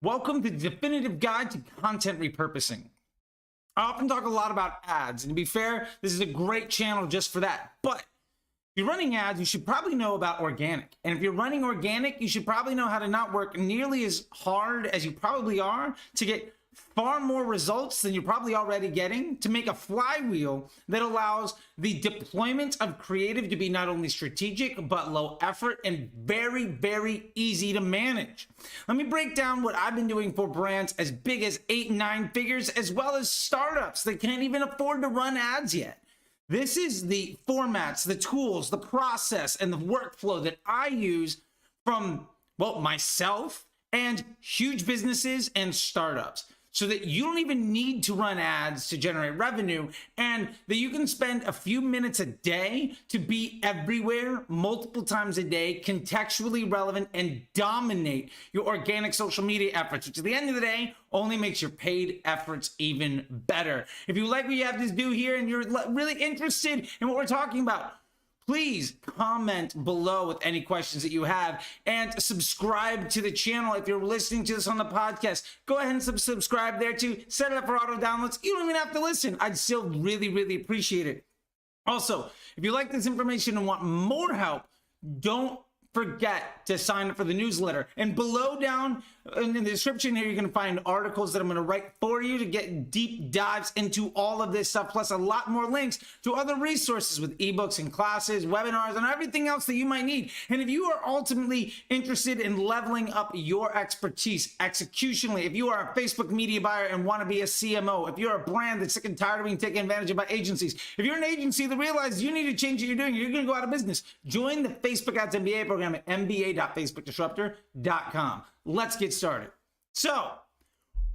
Welcome to the definitive guide to content repurposing. I often talk a lot about ads, and to be fair, this is a great channel just for that. But if you're running ads, you should probably know about organic. And if you're running organic, you should probably know how to not work nearly as hard as you probably are to get far more results than you're probably already getting, to make a flywheel that allows the deployment of creative to be not only strategic, but low effort and very, very easy to manage. Let me break down what I've been doing for brands as big as 8 and 9 figures, as well as startups that can't even afford to run ads yet. This is the formats, the tools, the process, and the workflow that I use from, well, myself and huge businesses and startups, so that you don't even need to run ads to generate revenue, and that you can spend a few minutes a day to be everywhere multiple times a day, contextually relevant, and dominate your organic social media efforts, which at the end of the day only makes your paid efforts even better. If you like what you have to do here and you're really interested in what we're talking about, please comment below with any questions that you have, and subscribe to the channel. If you're listening to this on the podcast, go ahead and subscribe there too. Set it up for auto downloads. You don't even have to listen. I'd still really, really appreciate it. Also, if you like this information and want more help, don't forget to sign up for the newsletter. And below down in the description here, you're going to find articles that I'm going to write for you to get deep dives into all of this stuff, plus a lot more links to other resources with ebooks and classes, webinars, and everything else that you might need. And if you are ultimately interested in leveling up your expertise executionally, if you are a Facebook media buyer and want to be a CMO, if you're a brand that's sick and tired of being taken advantage of by agencies, if you're an agency that realizes you need to change what you're doing, you're going to go out of business, join the Facebook Ads MBA program at mba.facebookdisruptor.com. Let's get started. So,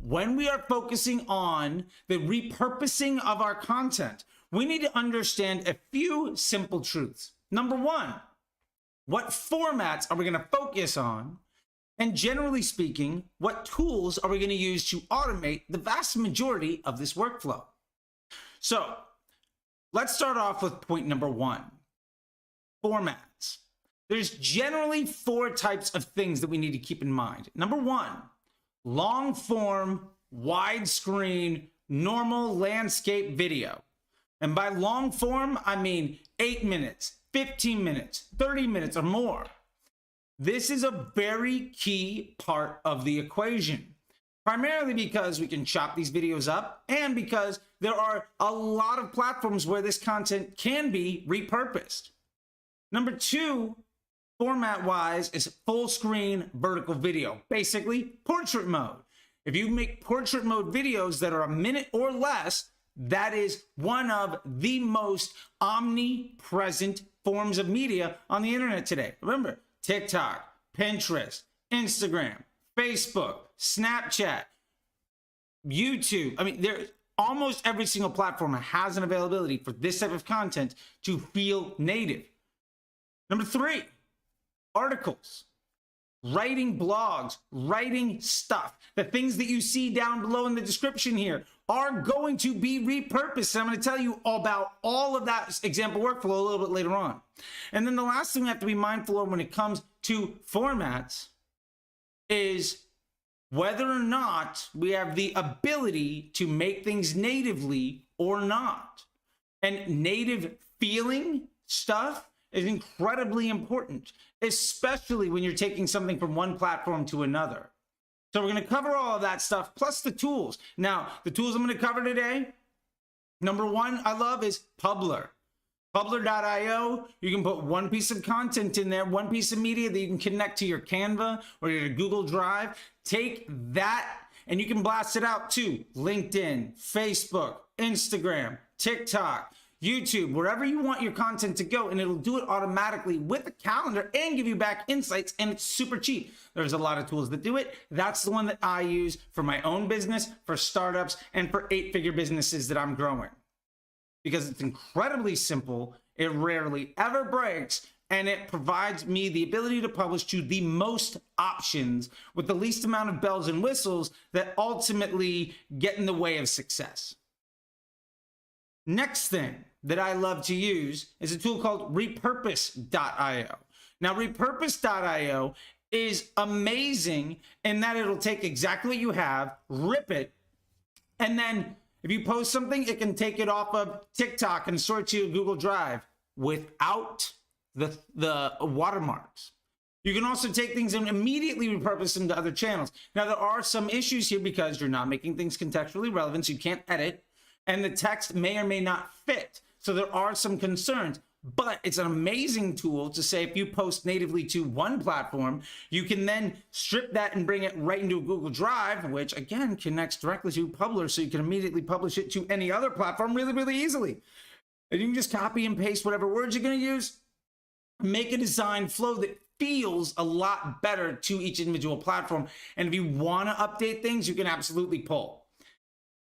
when we are focusing on the repurposing of our content, we need to understand a few simple truths. Number one, what formats are we going to focus on? And generally speaking, what tools are we going to use to automate the vast majority of this workflow? So, let's start off with point number one, formats. There's generally 4 types of things that we need to keep in mind. Number one, long form, widescreen, normal landscape video. And by long form, I mean 8 minutes, 15 minutes, 30 minutes or more. This is a very key part of the equation, primarily because we can chop these videos up and because there are a lot of platforms where this content can be repurposed. Number two, format-wise, is full screen vertical video, basically portrait mode. If you make portrait mode videos that are a minute or less, that is one of the most omnipresent forms of media on the internet today. Remember, TikTok, Pinterest, Instagram, Facebook, Snapchat, YouTube. I mean, almost every single platform has an availability for this type of content to feel native. Number three, articles, writing blogs, writing stuff. The things that you see down below in the description here are going to be repurposed. And I'm going to tell you about all of that example workflow a little bit later on. And then the last thing we have to be mindful of when it comes to formats is whether or not we have the ability to make things natively or not. And native feeling stuff is incredibly important, especially when you're taking something from one platform to another. So we're going to cover all of that stuff, plus the tools. Now, the tools I'm going to cover today, number one I love is Publer. Publer.io, you can put one piece of content in there, one piece of media that you can connect to your Canva or your Google Drive. Take that and you can blast it out to LinkedIn, Facebook, Instagram, TikTok, YouTube, wherever you want your content to go, and it'll do it automatically with a calendar and give you back insights, and it's super cheap. There's a lot of tools that do it. That's the one that I use for my own business, for startups, and for 8-figure businesses that I'm growing. Because it's incredibly simple, it rarely ever breaks, and it provides me the ability to publish to the most options with the least amount of bells and whistles that ultimately get in the way of success. Next thing that I love to use is a tool called Repurpose.io. Now, Repurpose.io is amazing in that it'll take exactly what you have, rip it, and then if you post something, it can take it off of TikTok and sort to Google Drive without the watermarks. You can also take things and immediately repurpose them to other channels. Now, there are some issues here because you're not making things contextually relevant, so you can't edit, and the text may or may not fit. So there are some concerns, but it's an amazing tool to say if you post natively to one platform, you can then strip that and bring it right into Google Drive, which again connects directly to Publisher, so you can immediately publish it to any other platform really, really easily. And you can just copy and paste whatever words you're going to use, make a design flow that feels a lot better to each individual platform. And if you want to update things, you can absolutely pull.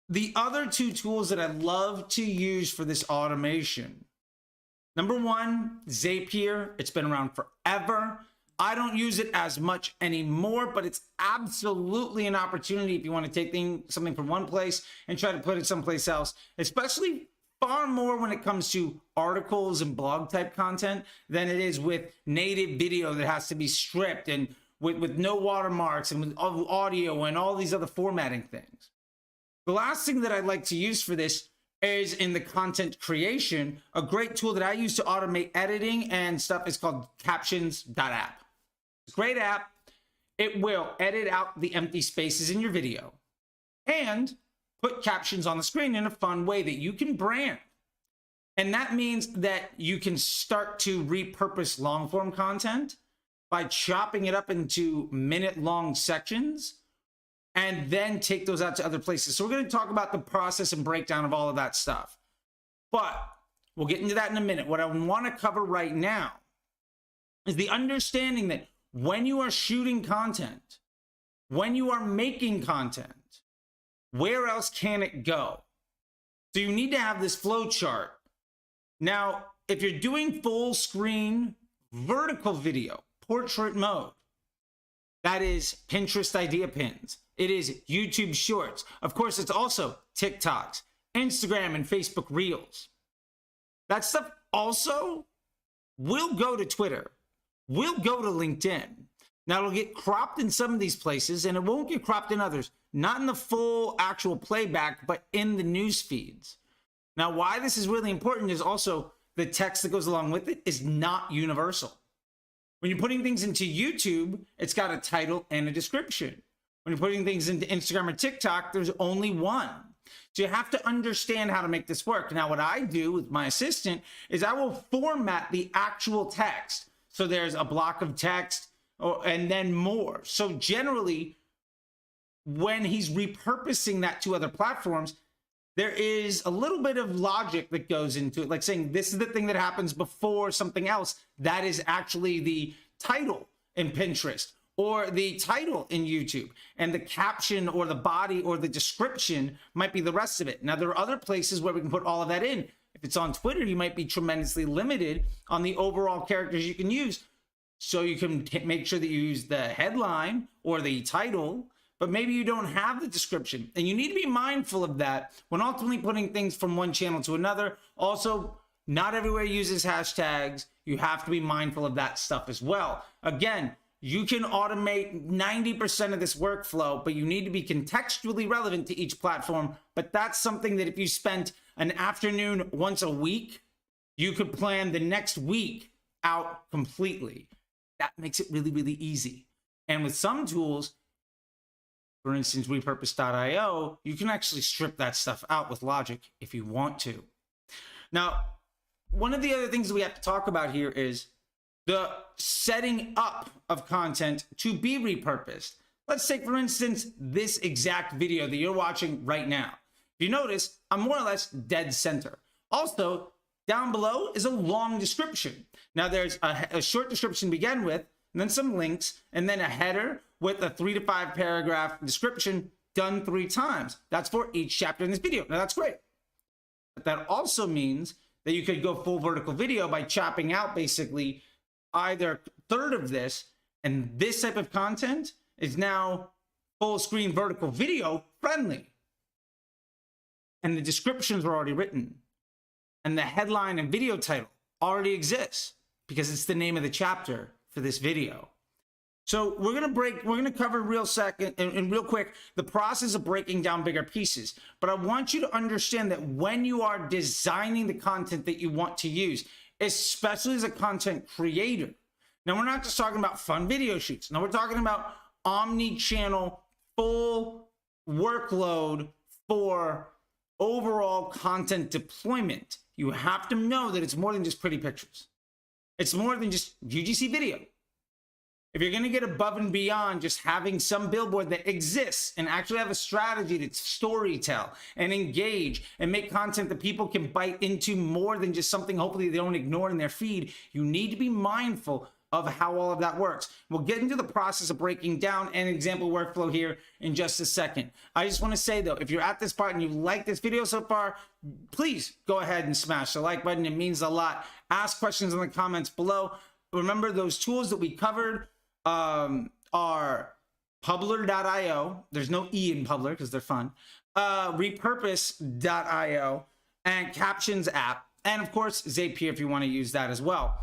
The other two tools that I love to use for this automation, number one, Zapier. It's been around forever. I don't use it as much anymore, but it's absolutely an opportunity if you want to take something from one place and try to put it someplace else, especially far more when it comes to articles and blog type content than it is with native video that has to be stripped and with no watermarks and with audio and all these other formatting things. The last thing that I'd like to use for this is in the content creation. A great tool that I use to automate editing and stuff is called captions.app. It's a great app. It will edit out the empty spaces in your video and put captions on the screen in a fun way that you can brand. And that means that you can start to repurpose long form content by chopping it up into minute-long sections and then take those out to other places. So we're going to talk about the process and breakdown of all of that stuff. But we'll get into that in a minute. What I want to cover right now is the understanding that when you are shooting content, when you are making content, where else can it go? So you need to have this flow chart. Now, if you're doing full screen vertical video, portrait mode, that is Pinterest idea pins. It is YouTube shorts. Of course, it's also TikToks, Instagram, and Facebook Reels. That stuff also will go to Twitter, will go to LinkedIn. Now, it'll get cropped in some of these places, and it won't get cropped in others. Not in the full actual playback, but in the news feeds. Now, why this is really important is also the text that goes along with it is not universal. When you're putting things into YouTube, it's got a title and a description. When you're putting things into Instagram or TikTok, there's only one. So you have to understand how to make this work. Now, what I do with my assistant is I will format the actual text. So there's a block of text and then more. So generally, when he's repurposing that to other platforms, there is a little bit of logic that goes into it, like saying this is the thing that happens before something else. That is actually the title in Pinterest or the title in YouTube, and the caption or the body or the description might be the rest of it. Now, there are other places where we can put all of that in. If it's on Twitter, you might be tremendously limited on the overall characters you can use. So you can make sure that you use the headline or the title, but maybe you don't have the description. And you need to be mindful of that when ultimately putting things from one channel to another. Also, not everywhere uses hashtags. You have to be mindful of that stuff as well. Again, you can automate 90% of this workflow, but you need to be contextually relevant to each platform. But that's something that if you spent an afternoon once a week, you could plan the next week out completely. That makes it really, really easy. And with some tools, for instance, Repurpose.io, you can actually strip that stuff out with logic if you want to. Now, one of the other things that we have to talk about here is the setting up of content to be repurposed. Let's take, for instance, this exact video that you're watching right now. If you notice, I'm more or less dead center. Also, down below is a long description. Now, there's a short description to begin with, and then some links, and then a header with a 3 to 5 paragraph description done 3 times. That's for each chapter in this video. Now, that's great. But that also means that you could go full vertical video by chopping out basically either a third of this, and this type of content is now full screen vertical video friendly. And the descriptions are already written. And the headline and video title already exists because it's the name of the chapter for this video. So we're going to cover real second and real quick the process of breaking down bigger pieces. But I want you to understand that when you are designing the content that you want to use, especially as a content creator, now we're not just talking about fun video shoots. Now we're talking about omni-channel, full workload for overall content deployment. You have to know that it's more than just pretty pictures. It's more than just UGC video. If you're going to get above and beyond just having some billboard that exists and actually have a strategy to storytell and engage and make content that people can bite into more than just something hopefully they don't ignore in their feed, you need to be mindful of how all of that works. We'll get into the process of breaking down an example workflow here in just a second. I just want to say though, if you're at this part and you like this video so far, please go ahead and smash the like button. It means a lot. Ask questions in the comments below. Remember, those tools that we covered are Publer.io. There's no E in Publer because they're fun. Repurpose.io and Captions app. And of course, Zapier if you want to use that as well.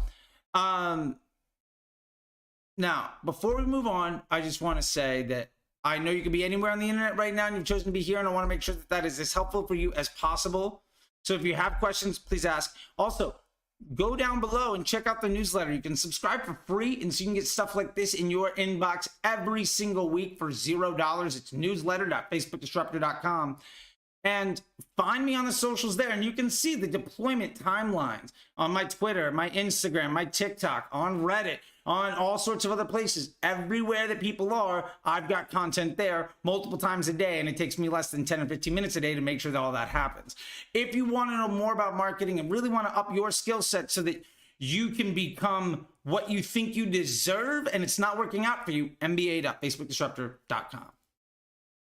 Now, before we move on, I just want to say that I know you could be anywhere on the internet right now and you've chosen to be here, and I want to make sure that that is as helpful for you as possible. So if you have questions, please ask. Also, go down below and check out the newsletter. You can subscribe for free, and so you can get stuff like this in your inbox every single week for $0. It's newsletter.facebookdisruptor.com. And find me on the socials there, and you can see the deployment timelines on my Twitter, my Instagram, my TikTok, on Reddit, on all sorts of other places. Everywhere that people are, I've got content there multiple times a day, and it takes me less than 10 or 15 minutes a day to make sure that all that happens. If you want to know more about marketing and really want to up your skill set so that you can become what you think you deserve and it's not working out for you, mba.facebookdisruptor.com.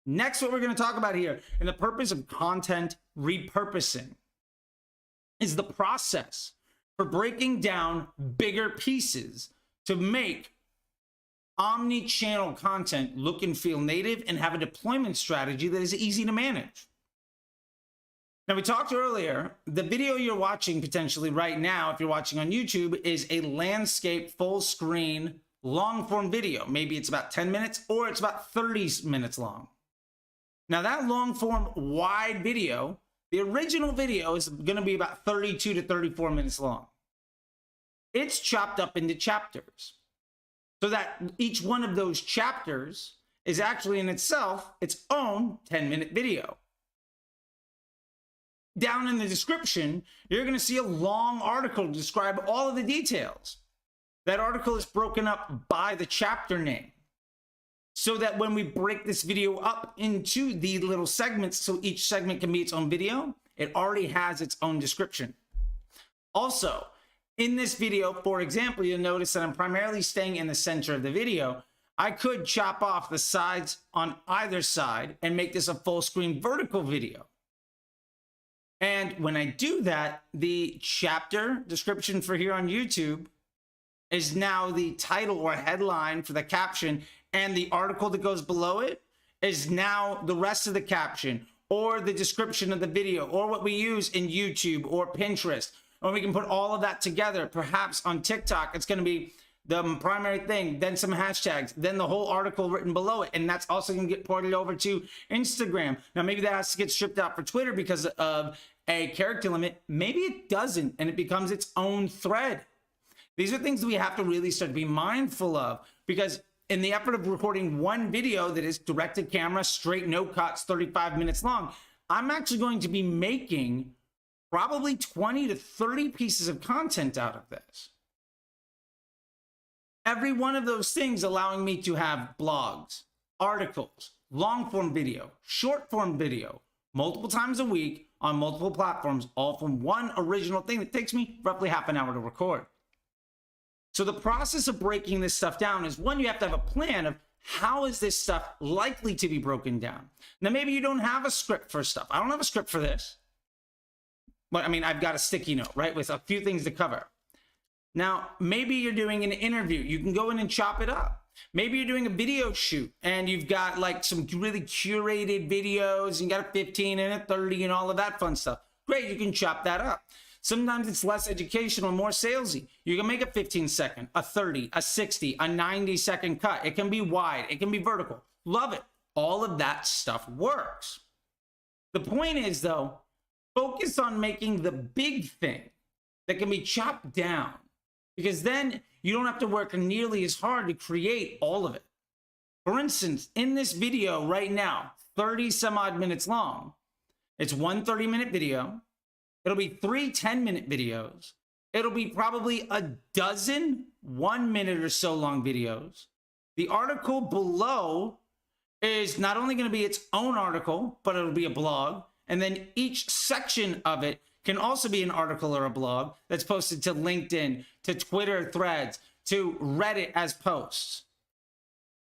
Next, what we're going to talk about here, and the purpose of content repurposing, is the process for breaking down bigger pieces to make omni-channel content look and feel native and have a deployment strategy that is easy to manage. Now, we talked earlier, the video you're watching potentially right now, if you're watching on YouTube, is a landscape full screen long form video. Maybe it's about 10 minutes or it's about 30 minutes long. Now that long form wide video, the original video is going to be about 32 to 34 minutes long. It's chopped up into chapters so that each one of those chapters is actually in itself its own 10-minute video. Down in the description, you're going to see a long article to describe all of the details. That article is broken up by the chapter name, so that when we break this video up into the little segments, so each segment can be its own video, it already has its own description. Also, in this video, for example, you'll notice that I'm primarily staying in the center of the video. I could chop off the sides on either side and make this a full screen vertical video. And when I do that, the chapter description for here on YouTube is now the title or headline for the caption, and the article that goes below it is now the rest of the caption or the description of the video, or what we use in YouTube or Pinterest. Or we can put all of that together. Perhaps on TikTok, it's going to be the primary thing, then some hashtags, then the whole article written below it. And that's also going to get ported over to Instagram. Now, maybe that has to get stripped out for Twitter because of a character limit. Maybe it doesn't, and it becomes its own thread. These are things that we have to really start to be mindful of, because in the effort of recording one video that is direct to camera, straight, no cuts, 35 minutes long, I'm actually going to be making probably 20 to 30 pieces of content out of this. Every one of those things allowing me to have blogs, articles, long form video, short form video, multiple times a week on multiple platforms, all from one original thing that takes me roughly half an hour to record. So the process of breaking this stuff down is, one, you have to have a plan of how is this stuff likely to be broken down. Now, maybe you don't have a script for stuff. I don't have a script for this. But I mean, I've got a sticky note, right, with a few things to cover. Now, maybe you're doing an interview. You can go in and chop it up. Maybe you're doing a video shoot and you've got like some really curated videos. You got a 15 and a 30 and all of that fun stuff. Great, you can chop that up. Sometimes it's less educational, more salesy. You can make a 15-second, a 30, a 60, a 90-second cut. It can be wide, it can be vertical. Love it. All of that stuff works. The point is, though, focus on making the big thing that can be chopped down, because then you don't have to work nearly as hard to create all of it. For instance, in this video right now, 30 some odd minutes long, it's one 30-minute video. It'll be 3 10-minute videos. It'll be probably a dozen 1 minute or so long videos. The article below is not only going to be its own article, but it'll be a blog. And then each section of it can also be an article or a blog that's posted to LinkedIn, to Twitter threads, to Reddit as posts.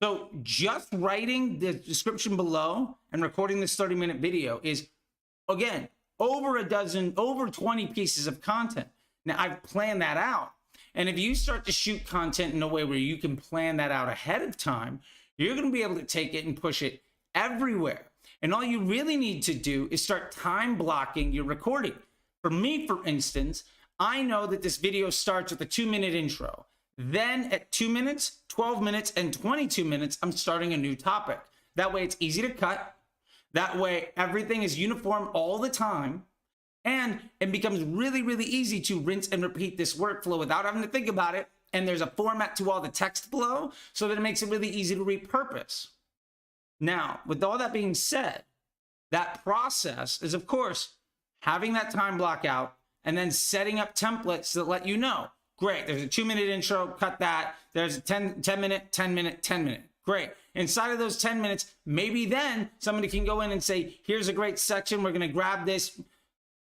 So just writing the description below and recording this 30-minute video is, again, over 20 pieces of content. Now, I've planned that out. And if you start to shoot content in a way where you can plan that out ahead of time, you're going to be able to take it and push it everywhere. And all you really need to do is start time blocking your recording. For me, for instance, I know that this video starts with a 2-minute intro. Then at 2 minutes, 12 minutes, and 22 minutes, I'm starting a new topic. That way it's easy to cut. That way everything is uniform all the time. And it becomes really, really easy to rinse and repeat this workflow without having to think about it. And there's a format to all the text below so that it makes it really easy to repurpose. Now, with all that being said, that process is, of course, having that time block out and then setting up templates that let you know, great, there's a 2-minute intro, cut that. There's a 10-minute, 10-minute, 10-minute. Great. Inside of those 10 minutes, maybe then somebody can go in and say, here's a great section. We're going to grab this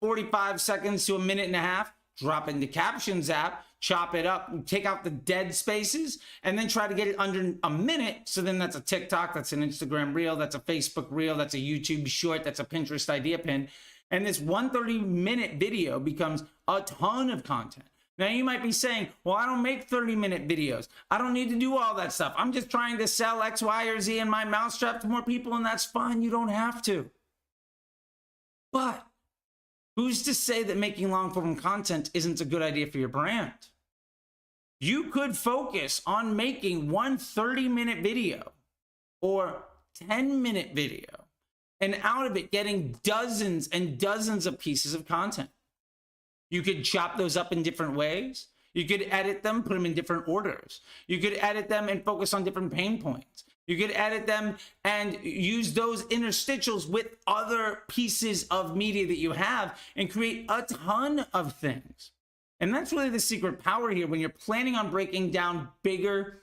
45 seconds to a minute and a half, drop it into Captions app, chop it up, take out the dead spaces, and then try to get it under a minute. So then that's a TikTok, that's an Instagram reel, that's a Facebook reel, that's a YouTube short, that's a Pinterest idea pin. And this 130-minute video becomes a ton of content. Now you might be saying, well, I don't make 30-minute videos. I don't need to do all that stuff. I'm just trying to sell X, Y, or Z in my mousetrap to more people, and that's fine. You don't have to. But who's to say that making long-form content isn't a good idea for your brand? You could focus on making one 30-minute video or 10-minute video, and out of it getting dozens and dozens of pieces of content. You could chop those up in different ways. You could edit them, put them in different orders. You could edit them and focus on different pain points. You could edit them and use those interstitials with other pieces of media that you have and create a ton of things. And that's really the secret power here when you're planning on breaking down bigger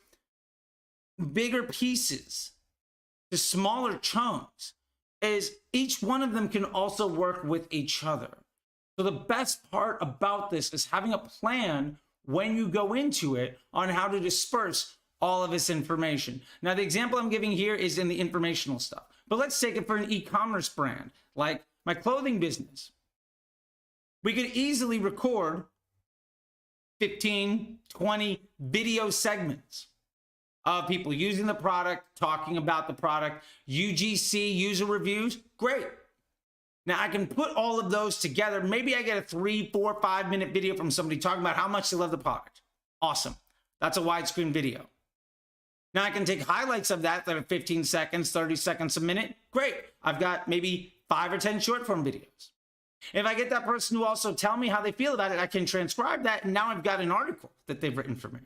pieces to smaller chunks, is each one of them can also work with each other. So the best part about this is having a plan when you go into it on how to disperse all of this information. Now, the example I'm giving here is in the informational stuff, but let's take it for an e-commerce brand like my clothing business. We could easily record 15, 20 video segments of people using the product, talking about the product, UGC, user reviews. Great. Now I can put all of those together. Maybe I get a 3, 4, 5-minute video from somebody talking about how much they love the product. Awesome. That's a widescreen video. Now I can take highlights of that are 15 seconds, 30 seconds a minute. Great. I've got maybe 5 or 10 short form videos. If I get that person to also tell me how they feel about it, I can transcribe that, and now I've got an article that they've written for me.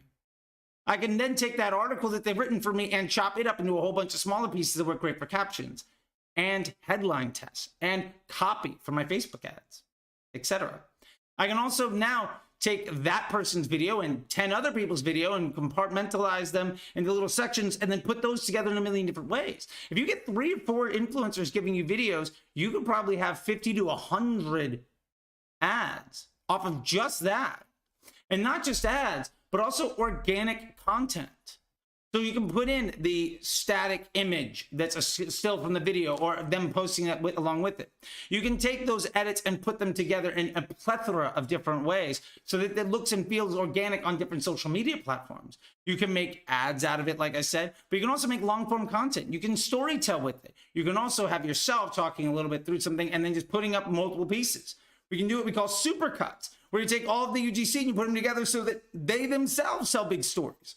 I can then take that article that they've written for me and chop it up into a whole bunch of smaller pieces that work great for captions and headline tests and copy for my Facebook ads, etc. I can also now take that person's video and 10 other people's video and compartmentalize them into little sections and then put those together in a million different ways. If you get 3 or 4 influencers giving you videos, you could probably have 50 to 100 ads off of just that. And not just ads, but also organic content. So you can put in the static image that's a still from the video or them posting that along with it. You can take those edits and put them together in a plethora of different ways so that it looks and feels organic on different social media platforms. You can make ads out of it, like I said, but you can also make long form content. You can storytell with it. You can also have yourself talking a little bit through something and then just putting up multiple pieces. We can do what we call supercuts, where you take all of the UGC and you put them together so that they themselves sell big stories.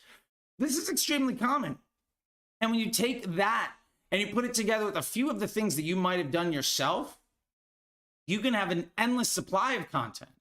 This is extremely common. And when you take that and you put it together with a few of the things that you might have done yourself, you can have an endless supply of content.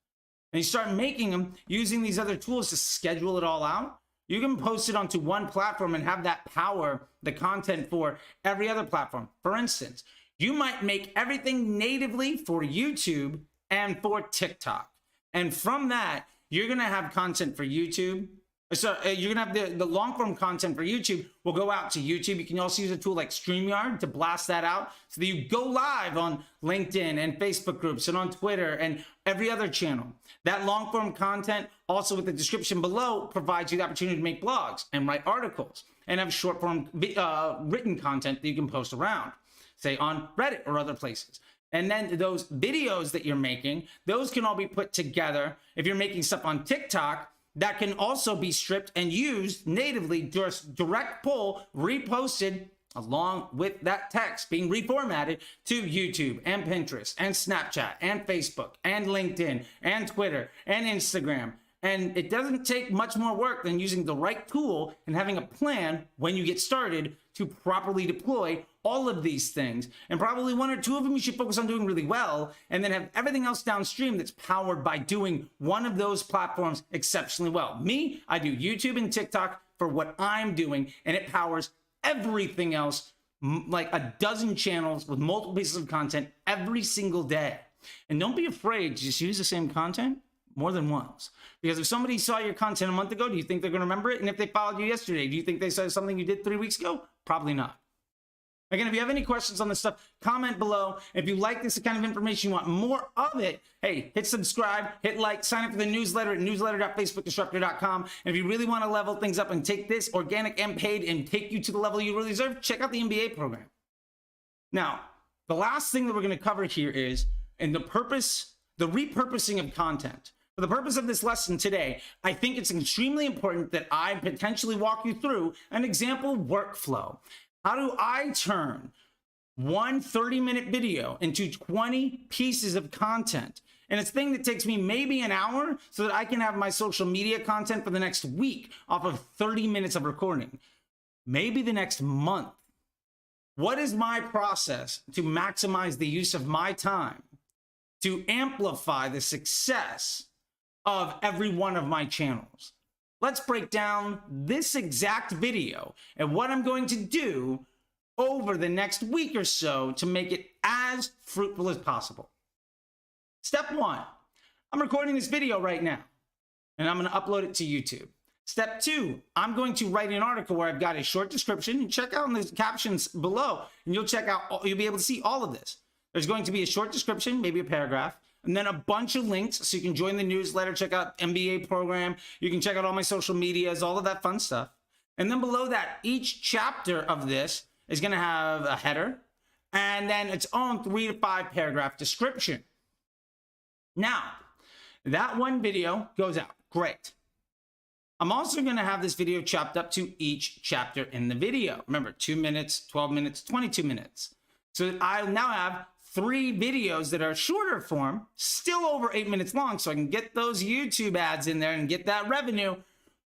And you start making them using these other tools to schedule it all out. You can post it onto one platform and have that power the content for every other platform. For instance, you might make everything natively for YouTube and for TikTok. And from that, you're going to have content for YouTube. So you're going to have the long form content for YouTube will go out to YouTube. You can also use a tool like StreamYard to blast that out so that you go live on LinkedIn and Facebook groups and on Twitter and every other channel. That long form content also with the description below provides you the opportunity to make blogs and write articles and have short form written content that you can post around, say on Reddit or other places. And then those videos that you're making, those can all be put together. If you're making stuff on TikTok, that can also be stripped and used natively, just direct pull, reposted along with that text being reformatted to YouTube and Pinterest and Snapchat and Facebook and LinkedIn and Twitter and Instagram. And it doesn't take much more work than using the right tool and having a plan when you get started to properly deploy all of these things. And probably one or two of them you should focus on doing really well, and then have everything else downstream that's powered by doing one of those platforms exceptionally well. Me, I do YouTube and TikTok for what I'm doing, and it powers everything else, like a dozen channels with multiple pieces of content every single day. And don't be afraid to just use the same content more than once. Because if somebody saw your content a month ago, do you think they're going to remember it? And if they followed you yesterday, do you think they saw something you did 3 weeks ago? Probably not. Again, if you have any questions on this stuff, comment below. If you like this kind of information, you want more of it, hey, hit subscribe, hit like, sign up for the newsletter at newsletter.facebookdisruptor.com. And if you really want to level things up and take this organic and paid and take you to the level you really deserve, check out the MBA program. Now, the last thing that we're going to cover here is the repurposing of content. For the purpose of this lesson today, I think it's extremely important that I potentially walk you through an example workflow. How do I turn one 30-minute video into 20 pieces of content? And it's a thing that takes me maybe an hour so that I can have my social media content for the next week off of 30 minutes of recording, maybe the next month. What is my process to maximize the use of my time to amplify the success of every one of my channels? Let's break down this exact video and what I'm going to do over the next week or so to make it as fruitful as possible. Step one, I'm recording this video right now and I'm going to upload it to YouTube. Step two, I'm going to write an article where I've got a short description, and check out in the captions below and you'll be able to see all of this. There's going to be a short description, maybe a paragraph, and then a bunch of links so you can join the newsletter, check out MBA program. You can check out all my social medias, all of that fun stuff. And then below that, each chapter of this is going to have a header and then its own 3 to 5 paragraph description. Now, that one video goes out. Great. I'm also going to have this video chopped up to each chapter in the video. Remember, 2 minutes, 12 minutes, 22 minutes. So I now have 3 videos that are shorter form, still over 8 minutes long, so I can get those YouTube ads in there and get that revenue,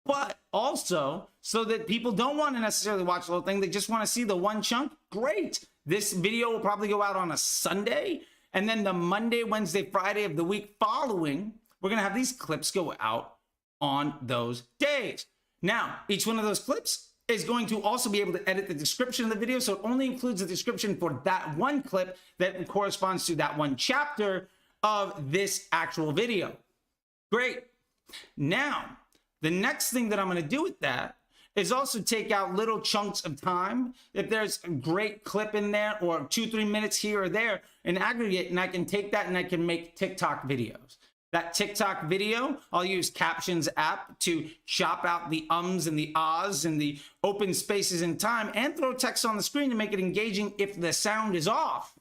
but also so that people don't want to necessarily watch the whole thing. They just want to see the one chunk. Great. This video will probably go out on a Sunday, and then the Monday, Wednesday, Friday of the week following, we're going to have these clips go out on those days. Now, each one of those clips is going to also be able to edit the description of the video, so it only includes the description for that one clip that corresponds to that one chapter of this actual video. Great. Now, the next thing that I'm going to do with that is also take out little chunks of time. If there's a great clip in there or 2-3 minutes here or there in aggregate, and I can take that and I can make TikTok videos. That TikTok video, I'll use Captions app to chop out the ums and the ahs and the open spaces in time and throw text on the screen to make it engaging if the sound is off.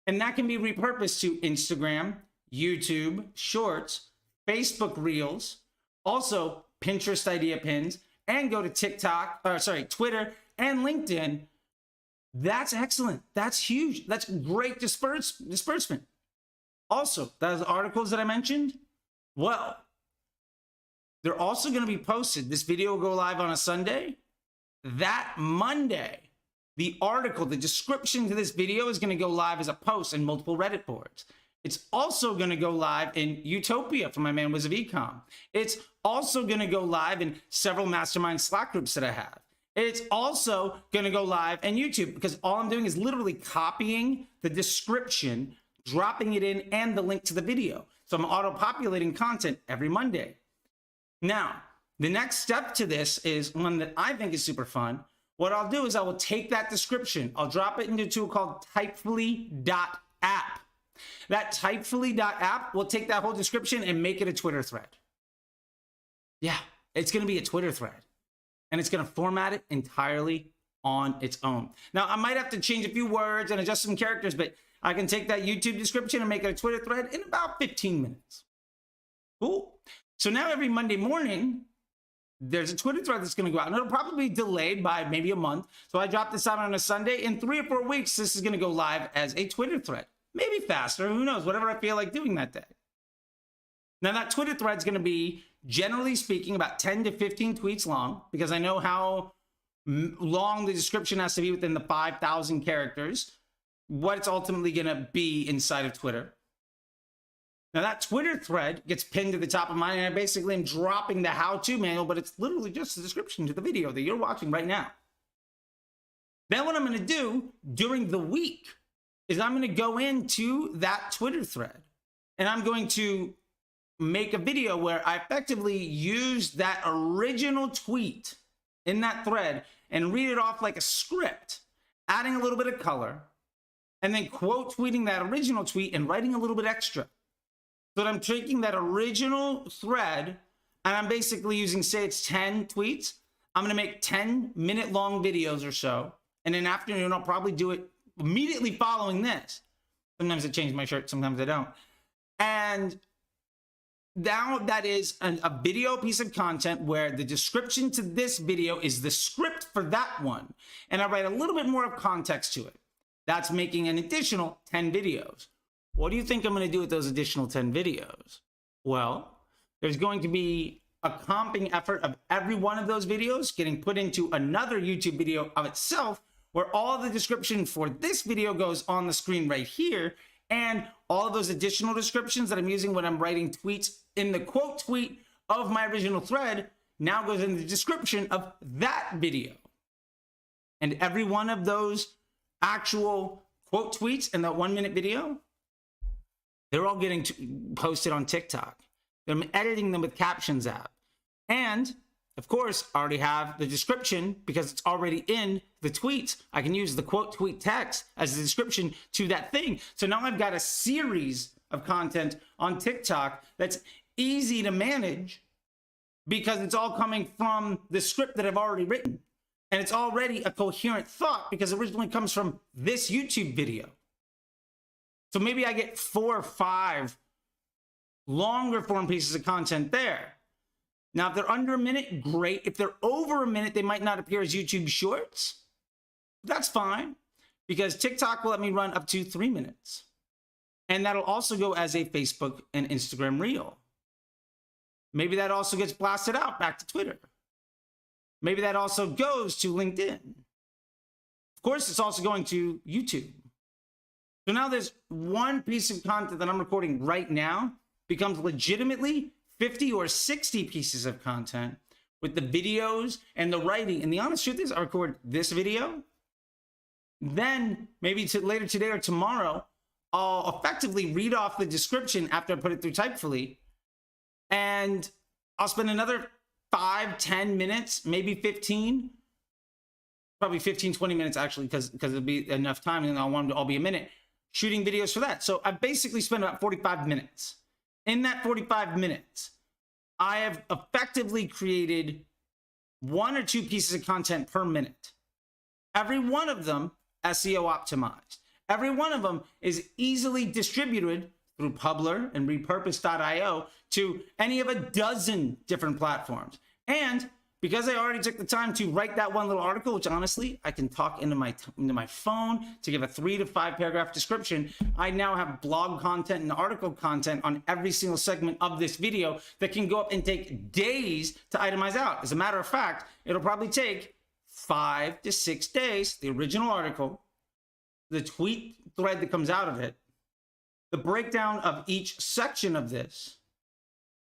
And that can be repurposed to Instagram, YouTube, Shorts, Facebook Reels, also Pinterest idea pins, and go to Twitter and LinkedIn. That's excellent. That's huge. That's great disbursement. Also, those articles that I mentioned, Well, they're also going to be posted. This video will go live on a Sunday. That Monday, the article, the description to this video is going to go live as a post in multiple Reddit boards. It's also going to go live in Utopia for my man Wiz of Ecom. It's also going to go live in several mastermind Slack groups that I have. It's also going to go live in YouTube, because all I'm doing is literally copying the description, dropping it in, and the link to the video. So I'm auto-populating content every Monday. Now, the next step to this is one that I think is super fun. What I'll do is I will take that description, I'll drop it into a tool called Typefully.app. That Typefully.app will take that whole description and make it a Twitter thread. Yeah, it's going to be a Twitter thread, and it's going to format it entirely on its own. Now, I might have to change a few words and adjust some characters, but I can take that YouTube description and make it a Twitter thread in about 15 minutes. Cool. So now every Monday morning, there's a Twitter thread that's going to go out, and it'll probably be delayed by maybe a month. So I drop this out on a Sunday. In 3 or 4 weeks, this is going to go live as a Twitter thread. Maybe faster, who knows, whatever I feel like doing that day. Now that Twitter thread is going to be, generally speaking, about 10 to 15 tweets long, because I know how long the description has to be within the 5,000 characters, what it's ultimately going to be inside of Twitter. Now that Twitter thread gets pinned to the top of mine, and I basically am dropping the how-to manual, but it's literally just the description to the video that you're watching right now. Then what I'm going to do during the week is I'm going to go into that Twitter thread, and I'm going to make a video where I effectively use that original tweet in that thread and read it off like a script, adding a little bit of color, and then quote tweeting that original tweet and writing a little bit extra. So that I'm taking that original thread, and I'm basically using, say it's 10 tweets. I'm going to make 10-minute long videos or so. And in the afternoon, I'll probably do it immediately following this. Sometimes I change my shirt, sometimes I don't. And now that is a video piece of content where the description to this video is the script for that one. And I write a little bit more of context to it. That's making an additional 10 videos. What do you think I'm going to do with those additional 10 videos? Well, there's going to be a comping effort of every one of those videos getting put into another YouTube video of itself, where all the description for this video goes on the screen right here, and all of those additional descriptions that I'm using when I'm writing tweets in the quote tweet of my original thread now goes in the description of that video. And every one of those actual quote tweets in that 1-minute video, they're all getting posted on TikTok. I'm editing them with Captions app. And, of course, I already have the description because it's already in the tweets. I can use the quote tweet text as the description to that thing. So now I've got a series of content on TikTok that's easy to manage because it's all coming from the script that I've already written. And it's already a coherent thought because it originally comes from this YouTube video. So maybe I get 4 or 5 longer form pieces of content there. Now, if they're under a minute, great. If they're over a minute, they might not appear as YouTube shorts. That's fine, because TikTok will let me run up to 3 minutes. And that'll also go as a Facebook and Instagram reel. Maybe that also gets blasted out back to Twitter. Maybe that also goes to LinkedIn. Of course, it's also going to YouTube. So now there's one piece of content that I'm recording right now becomes legitimately 50 or 60 pieces of content with the videos and the writing. And the honest truth is I record this video. Then maybe later today or tomorrow, I'll effectively read off the description after I put it through Typefully. And I'll spend another 5, 10 minutes, maybe 15, probably 15, 20 minutes actually, because it'll be enough time and I want them to all be a minute, shooting videos for that. So I basically spent about 45 minutes. In that 45 minutes, I have effectively created 1 or 2 pieces of content per minute. Every one of them SEO optimized. Every one of them is easily distributed through Publer and Repurpose.io to any of a dozen different platforms. And because I already took the time to write that one little article, which honestly, I can talk into my phone to give a 3 to 5 paragraph description. I now have blog content and article content on every single segment of this video that can go up and take days to itemize out. As a matter of fact, it'll probably take 5 to 6 days, the original article, the tweet thread that comes out of it, the breakdown of each section of this,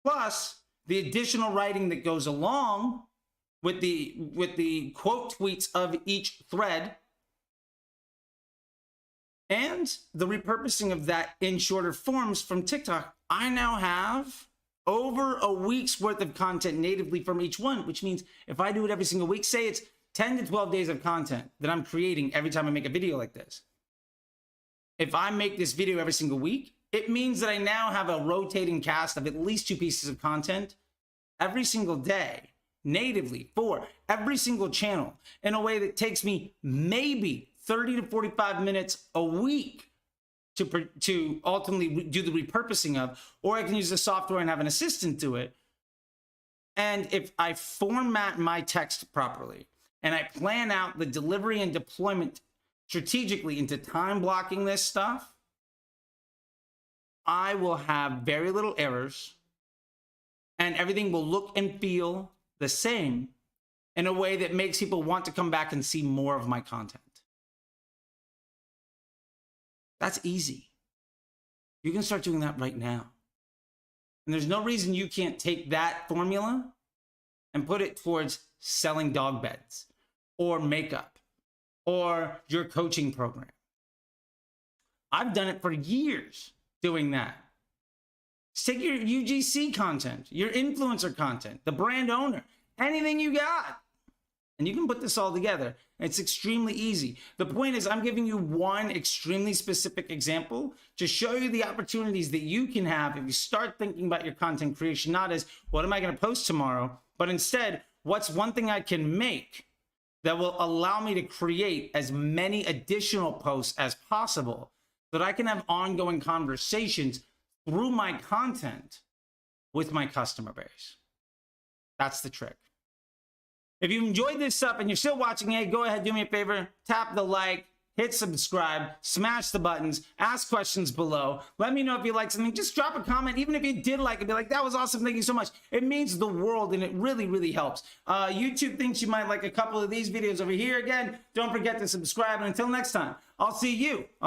plus the additional writing that goes along with the quote tweets of each thread, and the repurposing of that in shorter forms from TikTok. I now have over a week's worth of content natively from each one, which means if I do it every single week, say it's 10 to 12 days of content that I'm creating every time I make a video like this. If I make this video every single week, it means that I now have a rotating cast of at least 2 pieces of content every single day, natively for every single channel, in a way that takes me maybe 30 to 45 minutes a week to ultimately do the repurposing of, or I can use the software and have an assistant do it. And if I format my text properly and I plan out the delivery and deployment strategically into time blocking this stuff, I will have very little errors and everything will look and feel the same in a way that makes people want to come back and see more of my content. That's easy. You can start doing that right now. And there's no reason you can't take that formula and put it towards selling dog beds or makeup or your coaching program. I've done it for years doing that. Take your UGC content, your influencer content, the brand owner, anything you got, and you can put this all together. It's extremely easy. The point is, I'm giving you one extremely specific example to show you the opportunities that you can have if you start thinking about your content creation, not as, what am I going to post tomorrow? But instead, what's one thing I can make that will allow me to create as many additional posts as possible so that I can have ongoing conversations through my content with my customer base. That's the trick. If you enjoyed this stuff and you're still watching, hey, go ahead, do me a favor, tap the like, hit subscribe, smash the buttons, ask questions below. Let me know if you like something. Just drop a comment, even if you did like it, be like, that was awesome, thank you so much. It means the world and it really, really helps. YouTube thinks you might like a couple of these videos over here. Again, don't forget to subscribe, and until next time, I'll see you.